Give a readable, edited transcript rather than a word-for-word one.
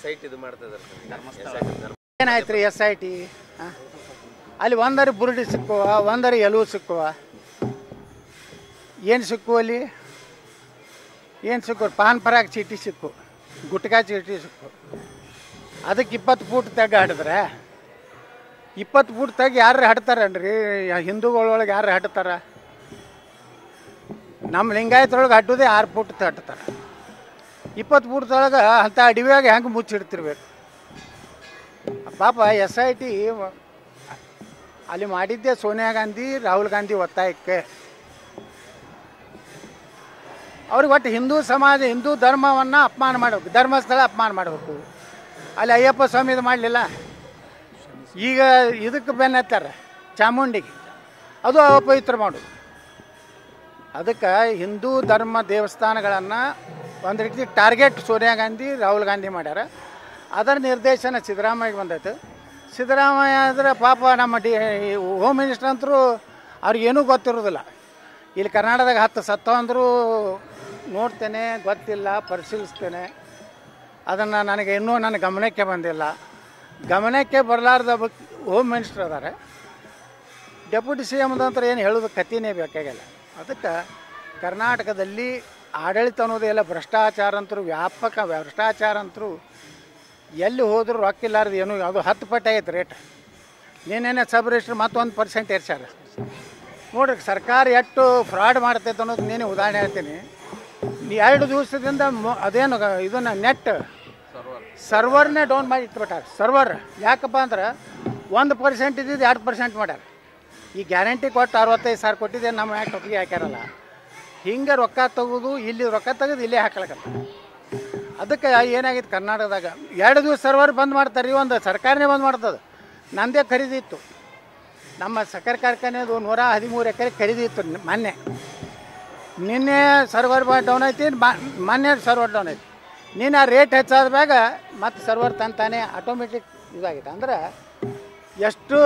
SIT ಇದು ಮಾಡ್ತಿದ್ದಾರೆ ಏನಾಯ್ತು ರೀ SIT? ಅಲ್ಲಿ ಒಂದರಿ ಬುರುಡಿ ಸಿಕ್ಕುವ, ಒಂದರಿ ಎಲುವು ಸಿಕ್ಕುವ, ಏನು ಸಿಕ್ಕು ಅಲ್ಲಿ? ಏನು ಸಿಕ್ಕು? ಪಾನ್ ಪರಾಗ್ ಚೀಟಿ ಸಿಕ್ಕು, ಗುಟ್ಕಾ ಚೀಟಿ ಸಿಕ್ಕು. ಅದಕ್ಕೆ 20 ಫೂಟ್ ತೆಗ ಹಾಡಿದ್ರೆ 20 ಫೂಟ್ ತೆಗ ಯಾರು ಹಾಡ್ತಾರನ್ರಿ? ಹಿಂದೂಗಳೊಳಗೆ ಯಾರು ಹಾಡ್ತಾರ? ನಮ್ಮ ಲಿಂಗಾಯತರೊಳಗೆ ಅಡ್ಡೋದೇ 6 ಫೂಟ್ ತಟ್ತಾರೆ. 20 ಫೂಟ್ದೊಳಗೆ ಅಂಥ ಅಡವಿಯಾಗ ಹೆಂಗೆ ಮುಚ್ಚಿಡ್ತಿರ್ಬೇಕು? ಪಾಪ SIT ಅಲ್ಲಿ ಮಾಡಿದ್ದೆ ಸೋನಿಯಾ ಗಾಂಧಿ, ರಾಹುಲ್ ಗಾಂಧಿ ಒತ್ತಾಯಕ್ಕೆ. ಅವ್ರಿಗೆ ಒಟ್ಟು ಹಿಂದೂ ಸಮಾಜ, ಹಿಂದೂ ಧರ್ಮವನ್ನು ಅಪಮಾನ ಮಾಡಬೇಕು, ಧರ್ಮಸ್ಥಳ ಅಪಮಾನ ಮಾಡಬೇಕು. ಅಲ್ಲಿ ಅಯ್ಯಪ್ಪ ಸ್ವಾಮಿದು ಮಾಡಲಿಲ್ಲ. ಈಗ ಇದಕ್ಕೆ ಬೆನ್ನತ್ತಾರೆ, ಚಾಮುಂಡಿಗೆ, ಅದು ಅಪವಿತ್ರ ಮಾಡೋದು. ಅದಕ್ಕೆ ಹಿಂದೂ ಧರ್ಮ ದೇವಸ್ಥಾನಗಳನ್ನು ಒಂದು ರೀತಿ ಟಾರ್ಗೆಟ್ ಸೋನಿಯಾ ಗಾಂಧಿ, ರಾಹುಲ್ ಗಾಂಧಿ ಮಾಡ್ಯಾರ. ಅದರ ನಿರ್ದೇಶನ ಸಿದ್ದರಾಮಯ್ಯಗೆ ಬಂದೈತೆ. ಸಿದ್ದರಾಮಯ್ಯ ಅಂದರೆ ಪಾಪ ನಮ್ಮ ಹೋಮ್ ಮಿನಿಸ್ಟರ್ ಅಂತರೂ ಅವ್ರಿಗೇನೂ ಗೊತ್ತಿರೋದಿಲ್ಲ. ಇಲ್ಲಿ ಕರ್ನಾಟಕದಾಗ 10 ಸತ್ತು ಅಂದರೂ ನೋಡ್ತೇನೆ, ಗೊತ್ತಿಲ್ಲ, ಪರಿಶೀಲಿಸ್ತೇನೆ. ಅದನ್ನು ನನಗೆ ಇನ್ನೂ ನನ್ನ ಗಮನಕ್ಕೆ ಬಂದಿಲ್ಲ. ಗಮನಕ್ಕೆ ಬರಲಾರ್ದ ಹೋಮ್ ಮಿನಿಸ್ಟರ್ ಅದಾರೆ. ಡೆಪ್ಯೂಟಿ CM ಅಂತರ ಏನು ಹೇಳೋದು ಕಥೆನೇ ಬೇಕಾಗಿಲ್ಲ. ಅದಕ್ಕೆ ಕರ್ನಾಟಕದಲ್ಲಿ ಆಡಳಿತ ಅನ್ನೋದು ಎಲ್ಲ ಭ್ರಷ್ಟಾಚಾರ ಅಂತರೂ, ವ್ಯಾಪಕ ಭ್ರಷ್ಟಾಚಾರ ಅಂತರೂ ಎಲ್ಲಿ ಹೋದರೂ ರೊಕ್ಕಿಲ್ಲಾರ್ದು ಏನು, ಅದು 10 ಪಟ್ಟು ಆಗೈತೆ ರೇಟ್. ನೀನೇನೇ ಸಬ್ ರಿಜಿಸ್ಟ್ರ್ ಮತ್ತೊಂದು % ಏರ್ಸ್ಯಾರ. ನೋಡ್ರಿ ಸರ್ಕಾರ ಎಷ್ಟು ಫ್ರಾಡ್ ಮಾಡ್ತೈತೆ ಅನ್ನೋದು ನೀನೇ ಉದಾಹರಣೆ ಹೇಳ್ತೀನಿ. 2 ದಿವಸದಿಂದ ಅದೇನು ಇದನ್ನು ನೆಟ್ ಸರ್ವರ್ನೇ ಡೌನ್ ಮಾಡಿ ಇಟ್ಬಿಟ್ಟಾರೆ. ಸರ್ವರ್ ಯಾಕಪ್ಪ ಅಂದ್ರೆ 1% ಇದ್ದಿದ್ದು 2% ಮಾಡ್ಯಾರ. ಈ ಗ್ಯಾರಂಟಿ ಕೊಟ್ಟು 65,000 ಕೊಟ್ಟಿದ್ದೆ, ನಮ್ಮ ಯಾಕೆ ಒಪ್ಪಿಗೆ ಹಾಕ್ಯಾರಲ್ಲ. ಹಿಂಗೆ ರೊಕ್ಕ ತೆಗೆದು ಇಲ್ಲಿ ರೊಕ್ಕ ತೆಗೆದು ಇಲ್ಲೇ ಹಾಕ್ಲಕತ್ತ. ಅದಕ್ಕೆ ಏನಾಗಿತ್ತು ಕರ್ನಾಟಕದಾಗ 2 ದಿವಸ ಸರ್ವರ್ ಬಂದ್ ಮಾಡ್ತಾರೆ. ಒಂದು ಸರ್ಕಾರನೇ ಬಂದ್ ಮಾಡ್ತದೆ. ನಂದೇ ಖರೀದಿ ಇತ್ತು, ನಮ್ಮ ಸಕ್ಕರೆ ಕಾರ್ಖಾನೆದು 113 ಎಕರೆ ಖರೀದಿ ಇತ್ತು. ನಿನ್ನೆ ಸರ್ವರ್ ಡೌನ್ ಐತಿ, ಮೊನ್ನೆ ಸರ್ವರ್ ಡೌನ್ ಐತಿ. ನೀನು ಆ ರೇಟ್ ಹೆಚ್ಚಾದ ಮ್ಯಾಗ ಮತ್ತು ಸರ್ವರ್ ತಾನೇ ಆಟೋಮೆಟಿಕ್ ಇದಾಗೈತೆ. ಅಂದ್ರೆ ಎಷ್ಟು